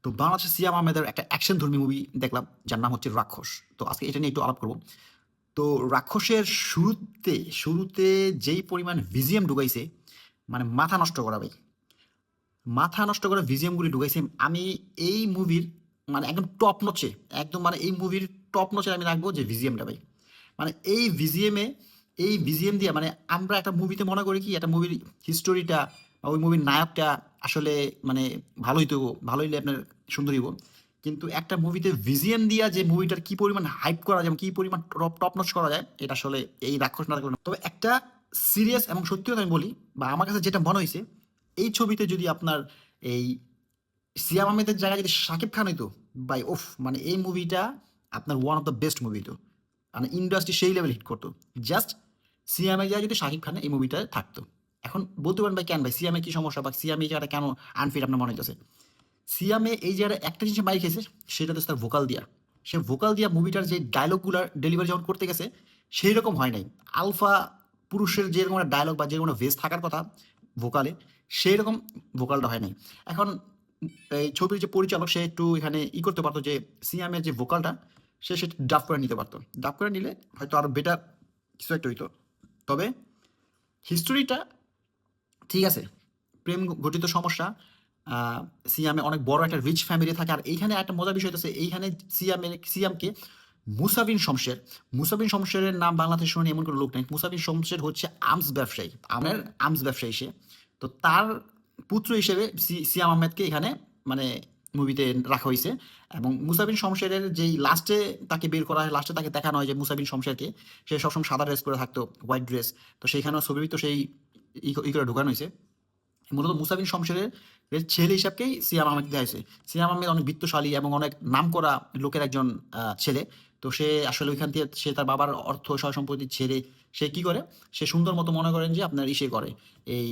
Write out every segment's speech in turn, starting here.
তো বাংলাদেশের সিয়াম আহমেদের একটা অ্যাকশন ধর্মী মুভি দেখলাম যার নাম হচ্ছে রাক্ষস। তো আজকে এটা নিয়ে একটু আলাপ করব। তো রাক্ষসের শুরুতে যেই পরিমাণ ভিজিএম ঢুকাইছে, মানে মাথা নষ্ট করা ভাই। মাথা নষ্ট করা ভিজিএমগুলি ঢুকাইছে। আমি এই মুভির মানে একদম টপ নচে, একদম মানে এই মুভির টপ নচে আমি রাখবো যে ভিজিএমটা ভাই। মানে এই ভিজিএম দিয়ে মানে আমরা একটা মুভিতে মনে করি কি একটা মুভির হিস্টোরিটা বা ওই মুভির নায়কটা আসলে মানে ভালো হইলে আপনার সুন্দর হইব। কিন্তু একটা মুভিতে ভিজিএম দিয়া যে মুভিটার কি পরিমাণ হাইপ করা যায় এবং কি পরিমাণ টপ নচ করা যায় এটা আসলে এই রাক্ষস না দেখলে না। তবে একটা সিরিয়াস এবং সত্যি কথা আমি বলি, বা আমার কাছে যেটা মনে হয়েছে, এই ছবিতে যদি আপনার এই সিয়াম আহমেদের জায়গায় যদি শাকিব খান হইতো, ভাই ওফ, মানে এই মুভিটা আপনার one of the best movie হতো। মানে ইন্ডাস্ট্রি সেই লেভেল হিট করতো। জাস্ট সিয়ামের জায়গায় যদি শাকিব খান এই মুভিটা থাকতো। এখন বলতে পারেন ভাই কেন ভাই সিয়ামে কি সমস্যা বা সিয়াম এই জায়গাটা কেন আনফিট আপনার মনে হইতেছে? সিয়ামে এই জায়গায় একটা জিনিস মাইর খেয়েছে, সেটা তো তার ভোকাল দিয়া। সে ভোকাল দিয়া মুভিটার যে ডায়লগগুলার ডেলিভারি যখন করতে গেছে সেই রকম হয় নাই। আলফা পুরুষের যেরকম একটা ডায়লগ বা যেরকম একটা ভেস থাকার কথা ভোকালে, সেই রকম ভোকালটা হয় নাই। এখন এই ছবির যে পরিচালক সে একটু এখানে করতে পারতো যে সিয়ামের যে ভোকালটা সেটা ডাব করে নিতে পারতো। ডাব করে নিলে হয়তো আরো বেটার কিছু একটা হইতো। তবে হিস্টোরিটা ঠিক আছে, প্রেম ঘটিত সমস্যা। আহ, সিয়ামে অনেক বড় একটা রিচ ফ্যামিলি থাকে। আর এইখানে একটা মজার বিষয় হচ্ছে, এইখানে সিয়ামকে মুসাবিন শমশেরের নাম বাংলাদেশ শুনে এমন কোনো লোক নেই। মুসাবিন শমশের হচ্ছে আর্মস ব্যবসায়ী, আমার আর্মস ব্যবসায়ী সে। তো তার পুত্র হিসেবে সিয়াম আহমেদকে এখানে মানে মুভিতে রাখা হয়েছে। এবং মুসাবিন শমশেরের যেই লাস্টে তাকে বের করা হয়, লাস্টে তাকে দেখানো হয় যে মুসাবিন শমশেরকে, সে সবসময় সাদা ড্রেস করে থাকতো, হোয়াইট ড্রেস। তো সেইখানেও ছবি তো সেই করে ঢুকানো হয়েছে। মূলত মুসাবিন শমশেরের এর ছেলে হিসাবকেই সিয়াম আহমেদ দেওয়া হয়েছে। সিয়াম আহমেদ অনেক বিত্তশালী এবং অনেক নামকরা লোকের একজন ছেলে। তো সে আসলে ওইখান থেকে সে তার বাবার অর্থ সয় সম্পত্তি ছেড়ে সে কি করে, সে সুন্দর মতো মনে করেন যে আপনার করে এই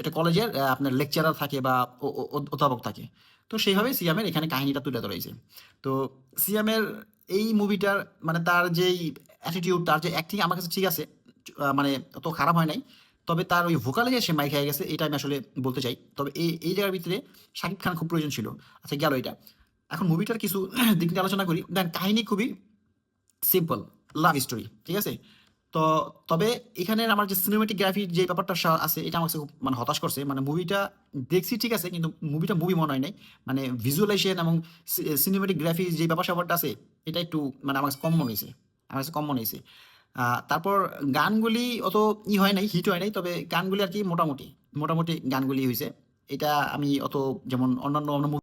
এটা কলেজের আপনার লেকচারার থাকে বা অধ্যাপক থাকে। তো সেইভাবে সিয়ামের এখানে কাহিনীটা তুলে ধরা হয়েছে। তো সিয়ামের এই মুভিটার মানে তার যেই অ্যাটিটিউড, তার যে অ্যাক্টিং আমার কাছে ঠিক আছে, মানে অত খারাপ হয় নাই। তবে তার ওই ভোকালে যে সে মাইর খেয়ে গেছে এটা আমি আসলে বলতে চাই। তবে এই জায়গার ভিতরে শাকিব খান খুব প্রয়োজন ছিল। আচ্ছা গেল এটা। এখন মুভিটার কিছু দিক নিয়ে আলোচনা করি। দেন কাহিনী খুবই সিম্পল, লাভ স্টোরি, ঠিক আছে? তো তবে এখানে আমার যে সিনেমাটোগ্রাফি যে ব্যাপারটা আছে এটা আমার কাছে খুব মানে হতাশ করছে। মানে মুভিটা দেখছি ঠিক আছে, কিন্তু মুভিটা মুভি মনে হয় নাই। মানে ভিজুয়ালাইজেশন এবং সিনেমাটোগ্রাফি যে ব্যাপারটা আছে এটা একটু মানে আমার কাছে কম মনে হয়েছে। আমার কাছে কম মনে হয়েছে। তারপর গানগুলি অত হয় নাই, হিট হয় নাই। তবে গানগুলি আর কি মোটামুটি গানগুলি হয়েছে। এটা আমি অত যেমন অন্যান্য